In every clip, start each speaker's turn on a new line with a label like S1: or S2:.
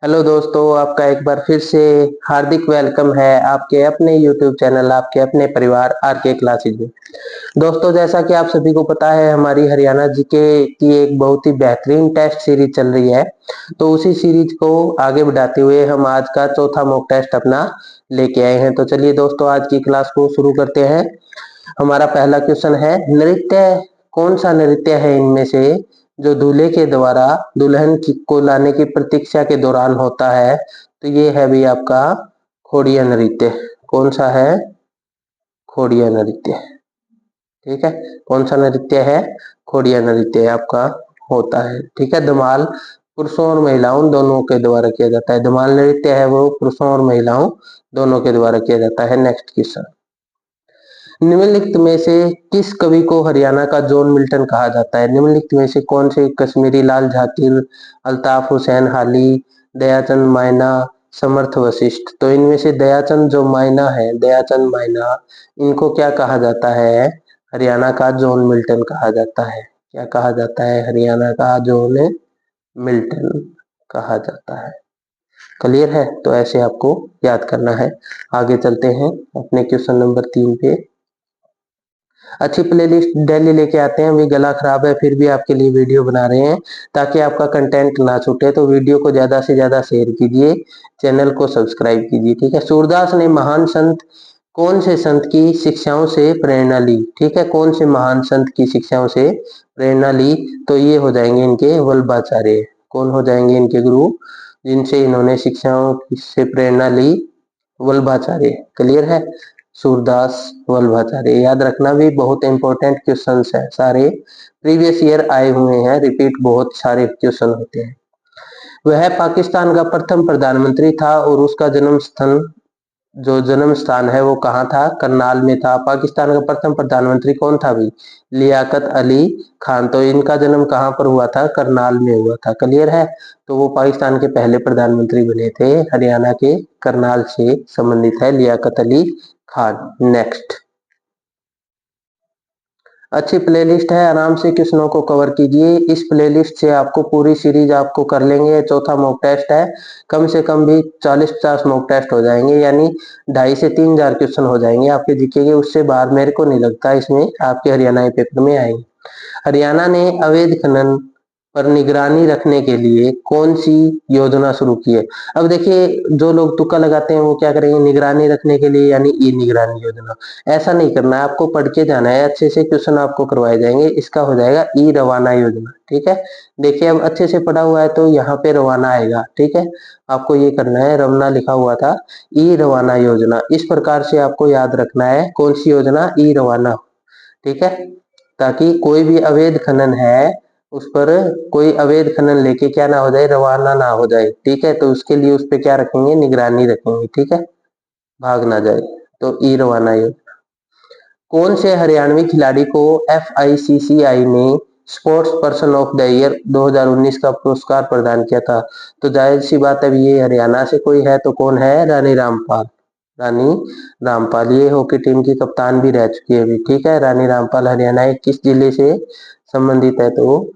S1: Hello दोस्तों, आपका एक बार फिर से हार्दिक वेलकम है आपके अपने YouTube चैनल, आपके अपने परिवार आरके क्लासेज में। दोस्तों, जैसा कि आप सभी को पता है, हमारी हरियाणा जीके की एक बहुत ही बेहतरीन टेस्ट सीरीज चल रही है। तो उसी सीरीज को आगे बढ़ाते हुए हम आज का चौथा मॉक टेस्ट अपना लेके आए हैं। तो चलिए दोस्तों, आज की क्लास को शुरू करते हैं। हमारा पहला क्वेश्चन है, नृत्य कौन सा नृत्य है इनमें से जो दूल्हे के द्वारा दुल्हन को लाने की प्रतीक्षा के दौरान होता है? तो ये है भी आपका खोड़िया नृत्य। कौन सा है? खोड़िया नृत्य। ठीक है, कौन सा नृत्य है? खोड़िया नृत्य आपका होता है। ठीक है, धमाल पुरुषों और महिलाओं दोनों के द्वारा किया जाता है। धमाल नृत्य है वो पुरुषों और महिलाओं दोनों के द्वारा किया जाता है। नेक्स्ट क्वेश्चन, निम्नलिखित में से किस कवि को हरियाणा का जॉन मिल्टन कहा जाता है? निम्नलिखित में से कौन से? कश्मीरी लाल झाकिर, अल्ताफ हुसैन हाली, दयाचंद मायना, समर्थ वशिष्ठ। तो इनमें से दयाचंद जो मायना है, दयाचंद मायना, इनको क्या कहा जाता है? हरियाणा का जॉन मिल्टन कहा जाता है। क्या कहा जाता है? हरियाणा का जॉन मिल्टन कहा जाता है। क्लियर है? तो ऐसे आपको याद करना है। आगे चलते हैं अपने क्वेश्चन नंबर 3 पे। अच्छी प्लेलिस्ट डेली लेके आते हैं। अभी गला खराब है, फिर भी आपके लिए वीडियो बना रहे हैं ताकि आपका कंटेंट ना छूटे। तो वीडियो को ज्यादा से ज्यादा शेयर कीजिए, चैनल को सब्सक्राइब कीजिए। ठीक है, सूरदास ने महान संत कौन से संत की शिक्षाओं से प्रेरणा ली? ठीक है, कौन से महान संत की शिक्षाओं से प्रेरणा ली? तो ये हो जाएंगे इनके वल्लभाचार्य। कौन हो जाएंगे इनके गुरु जिनसे इन्होंने शिक्षाओं से प्रेरणा ली? वल्लभाचार्य। क्लियर है? सूरदास वल्लभाचार्य। याद रखना, भी बहुत इंपॉर्टेंट क्वेश्चंस है, सारे प्रीवियस ईयर आए हुए हैं, रिपीट बहुत सारे क्वेश्चन होते हैं। वह पाकिस्तान का प्रथम प्रधानमंत्री था और उसका जन्म स्थान है वो कहाँ था? करनाल में था। पाकिस्तान का प्रथम प्रधानमंत्री कौन था भी? लियाकत अली खान। तो इनका जन्म कहाँ पर हुआ था? करनाल में हुआ था। क्लियर है? तो वो पाकिस्तान के पहले प्रधानमंत्री बने थे। हरियाणा के करनाल से संबंधित है लियाकत अली खान। नेक्स्ट, अच्छी प्लेलिस्ट है, आराम से क्वेश्चनों को कवर कीजिए। इस प्लेलिस्ट से आपको पूरी सीरीज आपको कर लेंगे। चौथा मॉक टेस्ट है, कम से कम भी 40-50 मॉक टेस्ट हो जाएंगे, यानी 2500 से 3000 क्वेश्चन हो जाएंगे आपके जीके के। उससे बाहर मेरे को नहीं लगता इसमें आपके हरियाणा पेपर में आएंगे। हरियाणा ने अवैध खनन पर निगरानी रखने के लिए कौन सी योजना शुरू की है? अब देखिए, जो लोग तुक्का लगाते हैं वो क्या करेंगे? निगरानी रखने के लिए यानी ई निगरानी योजना। ऐसा नहीं करना है, आपको पढ़ के जाना है, अच्छे से क्वेश्चन आपको करवाए जाएंगे। इसका हो जाएगा ई रवाना योजना। ठीक है, देखिए अब अच्छे से पढ़ा हुआ है तो यहाँ पे रवाना आएगा। ठीक है, आपको ये करना है, रवाना लिखा हुआ था, ई रवाना योजना। इस प्रकार से आपको याद रखना है, कौन सी योजना? ई रवाना। ठीक है, ताकि कोई भी अवैध खनन है उस पर कोई अवैध खनन लेके क्या ना हो जाए? रवाना ना हो जाए। ठीक है, तो उसके लिए उस पर क्या रखेंगे? निगरानी रखेंगे। ठीक है, भाग ना जाए। तो ई रवाना योजना। कौन से हरियाणवी खिलाड़ी को FICCI ने sports person of the year 2019 का पुरस्कार प्रदान किया था? तो जाहिर सी बात है, ये हरियाणा से कोई है तो कौन है? रानी रामपाल। रानी रामपाल, ये हॉकी टीम की कप्तान भी रह चुकी है अभी। ठीक है, रानी रामपाल हरियाणा के किस जिले से संबंधित है? तो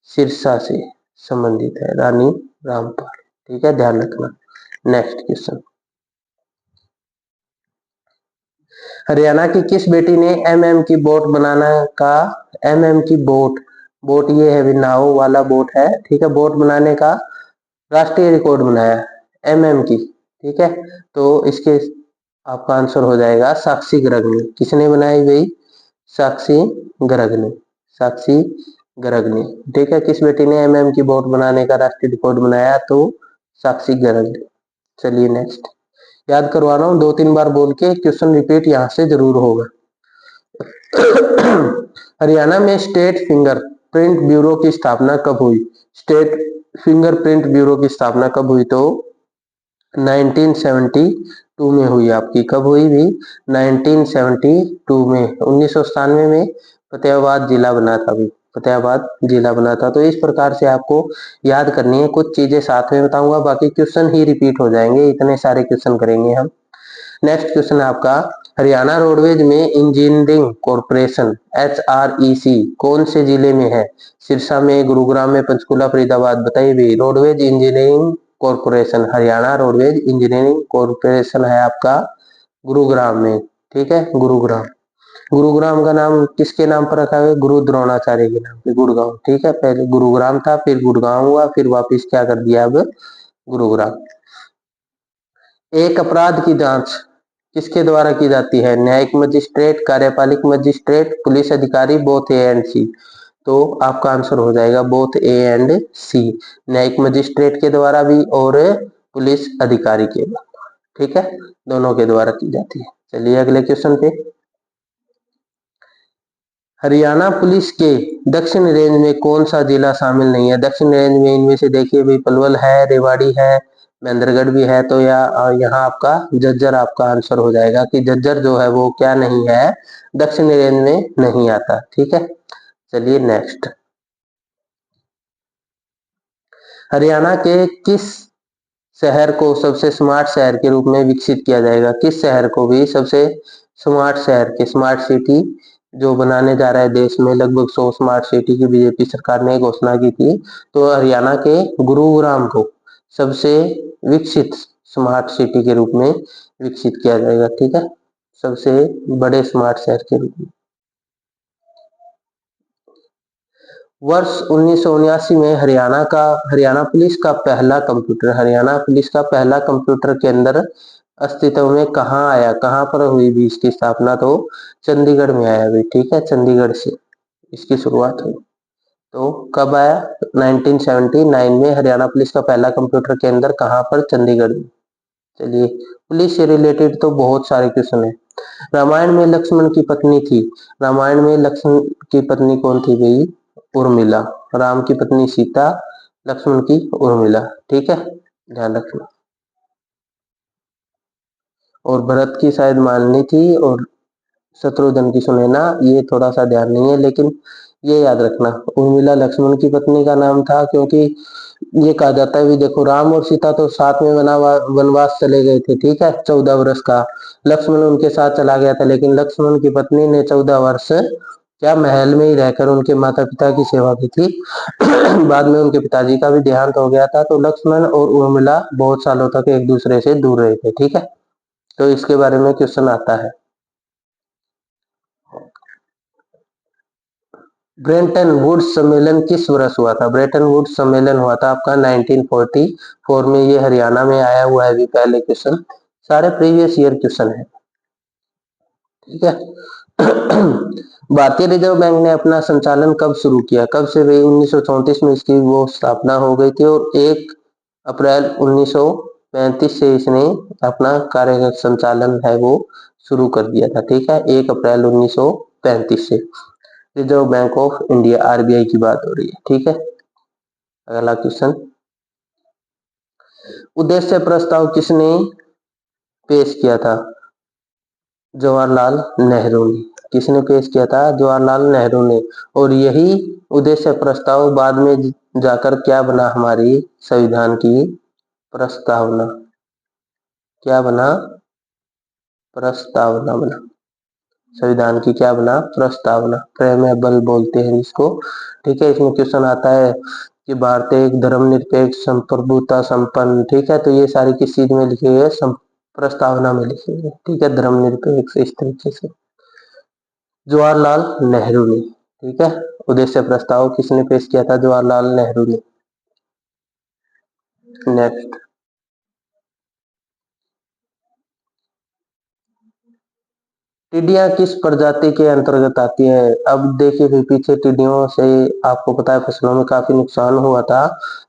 S1: सिरसा से संबंधित है रानी रामपाल। ठीक है, ध्यान रखना। नेक्स्ट क्वेश्चन, हरियाणा की किस बेटी ने की बोट बनाना का की बोट बोट ये है भी नाव वाला बोट है। ठीक है, बोट बनाने का राष्ट्रीय रिकॉर्ड बनाया? की। ठीक है, तो इसके आपका आंसर हो जाएगा साक्षी गर्ग ने। किसने बनाई भाई? साक्षी गर्ग ने। साक्षी गर्ग ने। ठीक है, किस बेटी ने की बोट बनाने का राष्ट्रीय रिकॉर्ड बनाया? तो साक्षी गर्ग ने। चलिए नेक्स्ट, याद करवा रहा हूँ, 2-3 बार बोल के क्वेश्चन रिपीट यहाँ से जरूर होगा। हरियाणा में स्टेट फिंगरप्रिंट ब्यूरो की स्थापना कब हुई? स्टेट फिंगरप्रिंट ब्यूरो की स्थापना कब हुई? तो 1972 में हुई आपकी। कब हुई भी? 1972 में। 1997 में फतेहाबाद जिला बना था भी। फतेहाबाद जिला बना था। तो इस प्रकार से आपको याद करनी है, कुछ चीजें साथ में बताऊंगा, बाकी क्वेश्चन ही रिपीट हो जाएंगे, इतने सारे क्वेश्चन करेंगे हम। नेक्स्ट क्वेश्चन है आपका, हरियाणा रोडवेज में इंजीनियरिंग कॉरपोरेशन HREC कौन से जिले में है? सिरसा में, गुरुग्राम में, पंचकुला, फरीदाबाद। बताइए भी, roadways engineering corporation, Haryana roadways engineering corporation है आपका गुरुग्राम में, ठीक है। गुरुग्राम, गुरुग्राम का नाम किसके नाम पर रखा है? गुरु द्रोणाचार्य के नाम पे, गुड़गांव, ठीक है। पहले गुरुग्राम था, फिर गुड़गांव हुआ, फिर वापिस क्या कर दिया अब गुरुग्राम। एक अपराध की जांच किसके द्वारा की जाती है? न्यायिक मजिस्ट्रेट, कार्यपालिक मजिस्ट्रेट, पुलिस अधिकारी, बोथ ए एंड सी। तो आपका आंसर हो जाएगा बोथ ए एंड सी, न्यायिक मजिस्ट्रेट के द्वारा भी और पुलिस अधिकारी के द्वारा, ठीक है, दोनों के द्वारा की जाती है। चलिए अगले क्वेश्चन पे। हरियाणा पुलिस के दक्षिण रेंज में कौन सा जिला शामिल नहीं है? दक्षिण रेंज में इनमें से देखिए भी पलवल है, रेवाड़ी है, महेंद्रगढ़ भी है, तो यहाँ आपका झज्जर आपका आंसर हो जाएगा कि झज्जर जो है वो क्या नहीं है, दक्षिण रेंज में नहीं आता, ठीक है। चलिए नेक्स्ट, हरियाणा के किस शहर को सबसे स्मार्ट शहर के रूप में विकसित किया जाएगा? किस शहर को भी सबसे स्मार्ट शहर के, स्मार्ट सिटी जो बनाने जा रहा है देश में, लगभग 100 स्मार्ट सिटी की बीजेपी सरकार ने घोषणा की थी, तो हरियाणा के गुरुग्राम को सबसे विकसित स्मार्ट सिटी के रूप में विकसित किया जाएगा, ठीक है, सबसे बड़े स्मार्ट शहर के रूप में। वर्ष 1979 में हरियाणा पुलिस का पहला कंप्यूटर केंद्र अस्तित्व में कहाँ आया, कहाँ पर हुई भी इसकी स्थापना? तो चंडीगढ़ में आया भी, ठीक है, चंडीगढ़ से इसकी शुरुआत हुई। तो कब आया? 1979 में हरियाणा पुलिस का पहला कंप्यूटर केंद्र कहाँ पर? चंडीगढ़ में। चलिए, पुलिस से रिलेटेड तो बहुत सारे क्वेश्चन है। रामायण में लक्ष्मण की पत्नी थी, रामायण में लक्ष्मण की पत्नी कौन थी भाई? उर्मिला। राम की पत्नी सीता, लक्ष्मण की उर्मिला, ठीक है, ध्यान रखना। और भरत की शायद मालिनी थी और शत्रुघ्न की सुनैना, ये थोड़ा सा ध्यान नहीं है, लेकिन ये याद रखना उर्मिला लक्ष्मण की पत्नी का नाम था, क्योंकि ये कहा जाता है भी देखो राम और सीता तो साथ में वनवास चले गए थे, ठीक है, 14 वर्ष का। लक्ष्मण उनके साथ चला गया था, लेकिन लक्ष्मण की पत्नी ने 14 वर्ष क्या महल में ही रहकर उनके माता पिता की सेवा की थी। बाद में उनके पिताजी का भी देहांत हो गया था, तो लक्ष्मण और उर्मिला बहुत सालों तक एक दूसरे से दूर रहे थे, ठीक है। तो इसके बारे में क्वेश्चन आता है। ब्रेटन वुड्स सम्मेलन किस वर्ष हुआ था? ब्रेटन वुड्स सम्मेलन हुआ था आपका 1944 में, ये हरियाणा में आया हुआ है भी पहले क्वेश्चन, सारे प्रीवियस ईयर क्वेश्चन है, ठीक है। भारतीय रिजर्व बैंक ने अपना संचालन कब शुरू किया? कब से भाई? 1934 में इसकी वो स्थापना हो गई थी और 1 अप्रैल 1935 से इसने अपना कार्य संचालन है वो शुरू कर दिया था, ठीक है, 1 अप्रैल 1935 से। Reserve bank of India, RBI की बात हो रही है, ठीक है। अगला क्वेश्चन, उद्देश्य प्रस्ताव किसने पेश किया था? जवाहरलाल नेहरू ने। किसने पेश किया था? जवाहरलाल नेहरू ने। और यही उद्देश्य प्रस्ताव बाद में जाकर क्या बना? हमारी संविधान की प्रस्तावना। क्या बना? प्रस्तावना बना। संविधान की क्या बना? प्रस्तावना, प्रेमेबल बोलते हैं इसको, ठीक है। इसमें क्वेश्चन आता है कि भारत एक धर्मनिरपेक्ष संप्रभुता संपन्न, ठीक है, तो ये सारी किस चीज में लिखी हुई है? प्रस्तावना में लिखी हुई है, ठीक है, धर्मनिरपेक्ष, इस तरीके से। जवाहरलाल नेहरू ने, ठीक है, उद्देश्य प्रस्ताव किसने पेश किया था? जवाहरलाल नेहरू ने। नेक्स्ट, टिड्डियां किस प्रजाति के अंतर्गत आती है? अब देखिए फिर पीछे टिड्डियों से आपको पता है फसलों में काफी नुकसान हुआ था,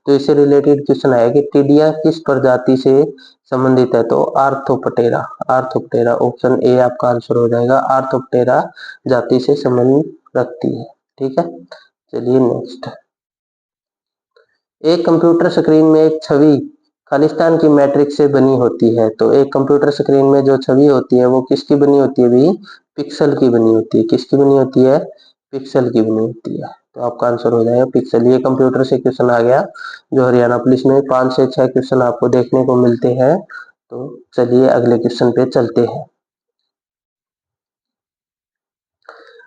S1: तो इससे रिलेटेड क्वेश्चन है कि टिड्डियां किस प्रजाति से संबंधित है? तो आर्थोपटेरा, आर्थोपटेरा, ऑप्शन ए आपका आंसर हो जाएगा, आर्थोपटेरा जाति से संबंध रखती है, ठीक है। चलिए नेक्स्ट, एक कंप्यूटर स्क्रीन में एक छवि खालिस्तान की मैट्रिक्स से बनी होती है, तो एक कंप्यूटर स्क्रीन में जो छवि होती है वो किसकी बनी होती है भी? पिक्सल की बनी होती है। किसकी बनी होती है? पिक्सल की बनी होती है, तो आपका आंसर हो जाएगा पिक्सल। ये कंप्यूटर से क्वेश्चन आ गया, जो हरियाणा पुलिस में 5 से 6 क्वेश्चन आपको देखने को मिलते हैं। तो चलिए अगले क्वेश्चन पे चलते हैं।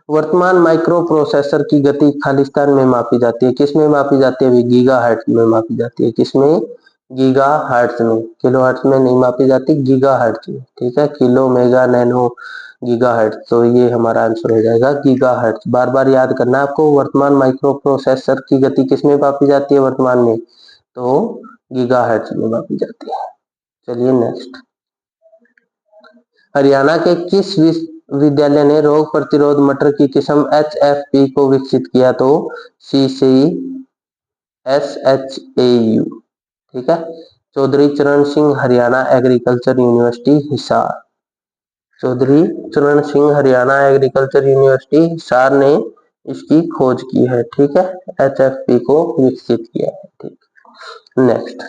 S1: वर्तमान माइक्रो प्रोसेसर की गति खालिस्तान में मापी जाती है, किसमें मापी जाती है? गीगाहर्ट्ज में मापी जाती है। किसमें? गीगा हर्ट्ज में, किलो हर्ट्ज में नहीं मापी जाती, गीगा हर्ट्ज में, ठीक है, kilo, mega, nano, giga hertz, तो ये हमारा आंसर हो जाएगा गीगा हर्ट्ज। बार बार याद करना है आपको, वर्तमान माइक्रो प्रोसेसर की गति किसमें मापी जाती है वर्तमान में, तो गीगा हर्ट्ज में मापी जाती है। चलिए नेक्स्ट, हरियाणा के किस विश्वविद्यालय ने रोग प्रतिरोध मटर की किस्म HFP को विकसित किया, तो CCSHAU, ठीक है। चौधरी चरण सिंह हरियाणा एग्रीकल्चर यूनिवर्सिटी हिसार, चौधरी चरण सिंह हरियाणा एग्रीकल्चर यूनिवर्सिटी हिसार ने इसकी खोज की है, ठीक है, HFP को विकसित किया है, ठीक। नेक्स्ट,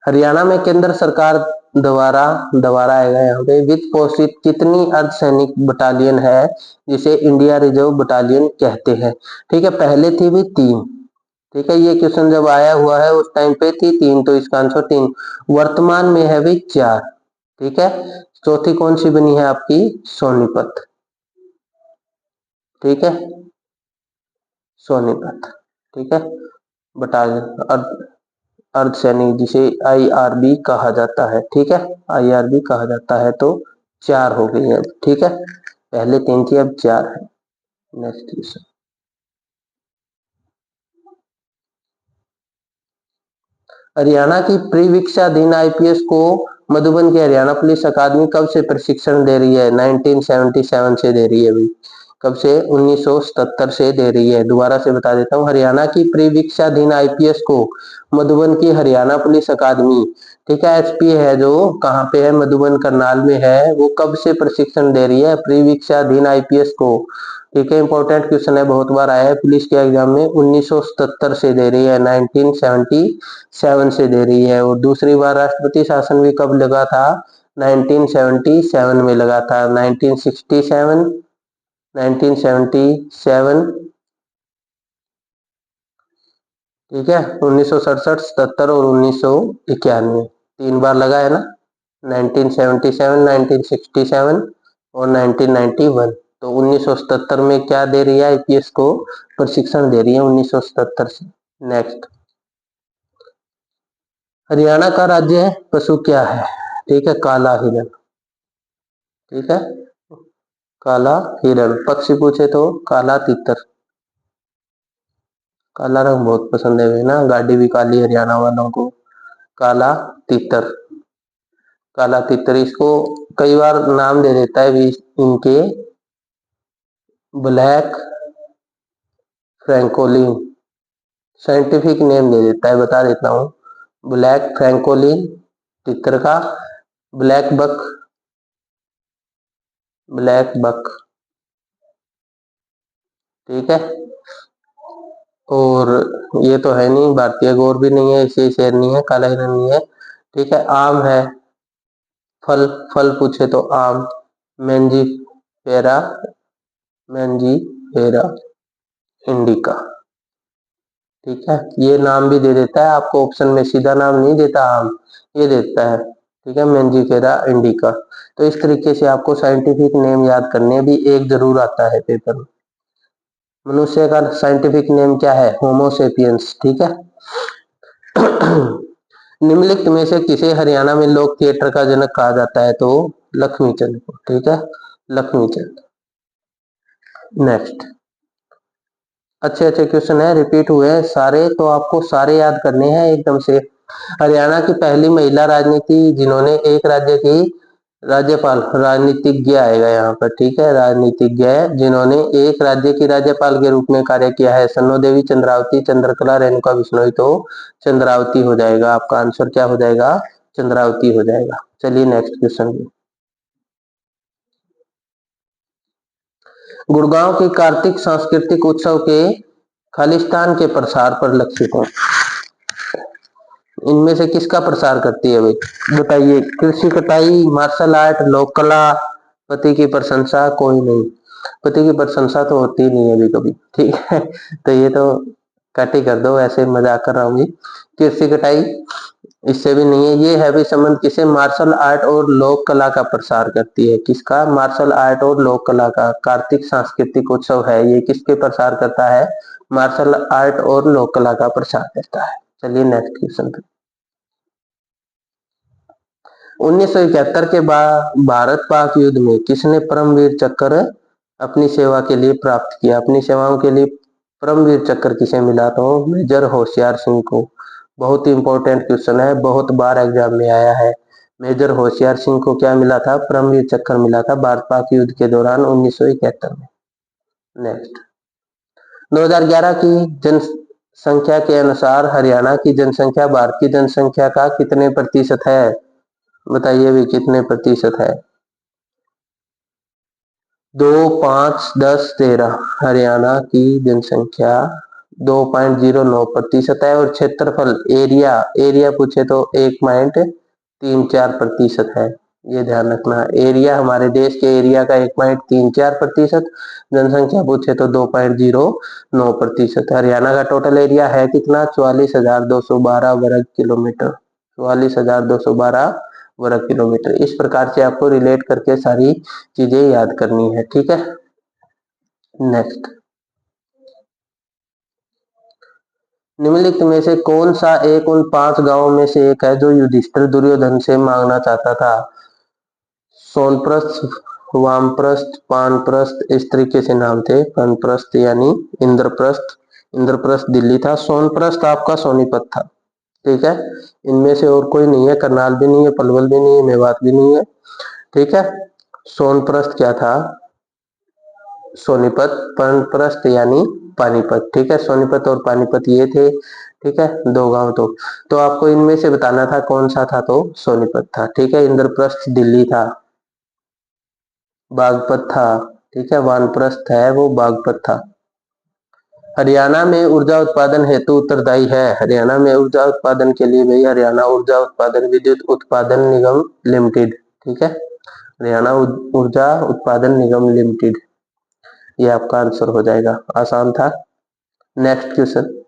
S1: हरियाणा में केंद्र सरकार द्वारा आएगा यहाँ पे, वित्त पोषित कितनी अर्धसैनिक बटालियन है जिसे इंडिया रिजर्व बटालियन कहते हैं, ठीक है। पहले थी भी 3, ठीक है, ये क्वेश्चन जब आया हुआ है उस टाइम पे थी 3, तो इसका आंसर 3। वर्तमान में है भी 4, ठीक है। चौथी कौन सी बनी है आपकी, सोनीपत, ठीक है, सोनीपत, ठीक है, बटालियन अर्धसैनिक जिसे IRB कहा जाता है, ठीक है, IRB कहा जाता है, तो 4 हो गई है, ठीक है, पहले 3 थी अब 4 है। नेक्स्ट क्वेश्चन, हरियाणा की प्रीविक्षाधीन IPS को मधुबन की हरियाणा पुलिस अकादमी कब से प्रशिक्षण दे रही है, 1977 से दे रही है अभी, कब से, 1977 से दे रही है। दोबारा से बता देता हूँ, हरियाणा की प्रीविक्षाधीन IPS को मधुबन की हरियाणा पुलिस अकादमी, ठीक है, HP है जो कहाँ पे है, मधुबन करनाल में है, वो कब से प्रशिक्षण दे रही है प्रीविक्षाधीन IPS को, ठीक है, इंपॉर्टेंट क्वेश्चन है, बहुत बार आया है पुलिस के एग्जाम में, 1977 से दे रही है, 1977 से दे रही है। और दूसरी बार राष्ट्रपति शासन भी कब लगा था, 1977 में लगा था, 1967, 1977, ठीक है, 1967, 77 और 1991, 3 बार लगा है ना, 1977, 1967 और 1991, तो 1977 में क्या दे रही है, IPS को प्रशिक्षण दे रही है 1977 से। नेक्स्ट, हरियाणा का राज्य पशु क्या है, ठीक है, काला हिरण, ठीक है, काला हिरण। पक्षी पूछे तो काला तीतर, काला रंग बहुत पसंद है ना, गाड़ी भी काली हरियाणा वालों को, काला तीतर, काला तीतर, इसको कई बार नाम दे देता है भी इनके ब्लैक फ्रैंकोलिन, साइंटिफिक नेम दे देता है, बता देता हूँ, ब्लैक फ्रैंकोलिन तीतर का, ब्लैक बक, ब्लैक बक, ठीक है। और ये तो है नहीं, भारतीय गौर भी नहीं है, इसे शेर नहीं है, काला हिरण नहीं है, ठीक है। आम है, फल, फल पूछे तो आम, मैंजी पेरा, मैंजी पेरा इंडिका, ठीक है, ये नाम भी दे देता है आपको, ऑप्शन में सीधा नाम नहीं देता आम, ये देता है, ठीक है, मैंजीफेरा इंडिका। तो इस तरीके से आपको साइंटिफिक नेम याद करने, भी एक जरूर आता है पेपर में। मनुष्य का साइंटिफिक नेम क्या है, होमोसेपियंस, ठीक है। निम्नलिखित में से किसे हरियाणा में लोक थिएटर का जनक कहा जाता है, तो लक्ष्मीचंद को, ठीक है, लक्ष्मीचंद। नेक्स्ट, अच्छे अच्छे क्वेश्चन है, रिपीट हुए हैं सारे, तो आपको सारे याद करने हैं एकदम से। हरियाणा की पहली महिला राजनीति जिन्होंने एक राज्य की राज्यपाल, राजनीतिज्ञ आएगा यहाँ पर, ठीक है, राजनीतिज्ञ जिन्होंने एक राज्य की राज्यपाल के रूप में कार्य किया है, सन्नो देवी, चंद्रावती, चंद्रकला, रेणुका बिश्नोई, तो चंद्रावती हो जाएगा आपका आंसर, क्या हो जाएगा, चंद्रावती हो जाएगा। चलिए नेक्स्ट क्वेश्चन, गुड़गांव की कार्तिक सांस्कृतिक उत्सव के खालिस्तान के प्रसार पर लक्षित है, इनमें से किसका प्रसार करती है भाई, बताइए, कृषि कटाई, मार्शल आर्ट, लोक कला, पति की प्रशंसा, कोई नहीं, पति की प्रशंसा तो होती ही नहीं है अभी कभी, ठीक है, तो ये तो कट ही कर दो, ऐसे मजाक कर रहा हूँ। कृषि कटाई, इससे भी नहीं है। ये हैवी संबंध किसे, मार्शल आर्ट और लोक कला का प्रसार करती है। किसका, मार्शल आर्ट और लोक कला का। कार्तिक सांस्कृतिक उत्सव है, ये किसके प्रसार करता है, मार्शल आर्ट और लोक कला का प्रसार करता है। चलिए नेक्स्ट क्वेश्चन पे। 1971 के बाद भारत पाक युद्ध में किसने परमवीर चक्र अपनी सेवा के लिए प्राप्त किया। अपनी सेवाओं के लिए परमवीर चक्र किसे मिला, तो मेजर होशियार सिंह को। बहुत ही इंपॉर्टेंट क्वेश्चन है, बहुत बार एग्जाम में आया है। मेजर होशियार सिंह को क्या मिला था, परमवीर चक्र मिला था भारत पाक युद्ध के दौरान 1971 में। नेक्स्ट, 2011 की जनसंख्या के अनुसार हरियाणा की जनसंख्या भारत की जनसंख्या का कितने प्रतिशत है, बताइए भी कितने प्रतिशत है। 2, 5, 10, 13। हरियाणा की जनसंख्या 2.09% है और क्षेत्रफल एरिया एरिया पूछे तो 1.34% है। ये ध्यान रखना, एरिया हमारे देश के एरिया का 1.34%, जनसंख्या पूछे तो 2.09%। हरियाणा का टोटल एरिया है कितना, 44,212 वर्ग किलोमीटर। 44,212 वर्ग किलोमीटर। इस प्रकार से आपको रिलेट करके सारी चीजें याद करनी है, ठीक है। नेक्स्ट, निम्नलिखित में से कौन सा एक उन 5 गांवों में से एक है जो युधिष्ठिर दुर्योधन से मांगना चाहता था। सोनप्रस्थ, वामप्रस्थ, पानप्रस्थ, इस तरीके से नाम थे। पानप्रस्थ यानी इंद्रप्रस्थ, इंद्रप्रस्थ दिल्ली था। सोनप्रस्थ आपका सोनीपत था, ठीक है। इनमें से और कोई नहीं है, करनाल भी नहीं है, पलवल भी नहीं है, मेवात भी नहीं है, ठीक है। सोनप्रस्थ क्या था, सोनीपत। पानप्रस्थ यानी पानीपत, ठीक है। सोनीपत और पानीपत ये थे, ठीक है, 2 गांव। तो आपको इनमें से बताना था कौन सा था, तो सोनीपत था, ठीक है। इंद्रप्रस्थ दिल्ली था, बागपत था, ठीक है। वानप्रस्थ है वो बागपत था। हरियाणा में ऊर्जा उत्पादन हेतु उत्तरदायी है। हरियाणा में ऊर्जा उत्पादन के लिए भाई हरियाणा ऊर्जा उत्पादन विद्युत उत्पादन निगम लिमिटेड, ठीक है। हरियाणा ऊर्जा उत्पादन निगम लिमिटेड, ये आपका आंसर हो जाएगा, आसान था। नेक्स्ट क्वेश्चन,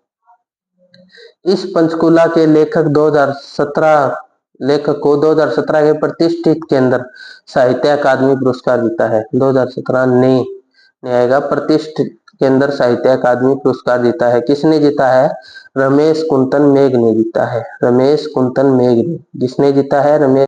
S1: इस पंचकूला के लेखक 2017 लेखक को 2017 के प्रतिष्ठित केंद्र साहित्य अकादमी पुरस्कार जीता है। 2017 ने आएगा, प्रतिष्ठित केंद्र साहित्य अकादमी पुरस्कार जीता है। किसने जीता है, रमेश कुंतन मेघ ने जीता है। रमेश कुंतन मेघ ने, जिसने जीता है रमेश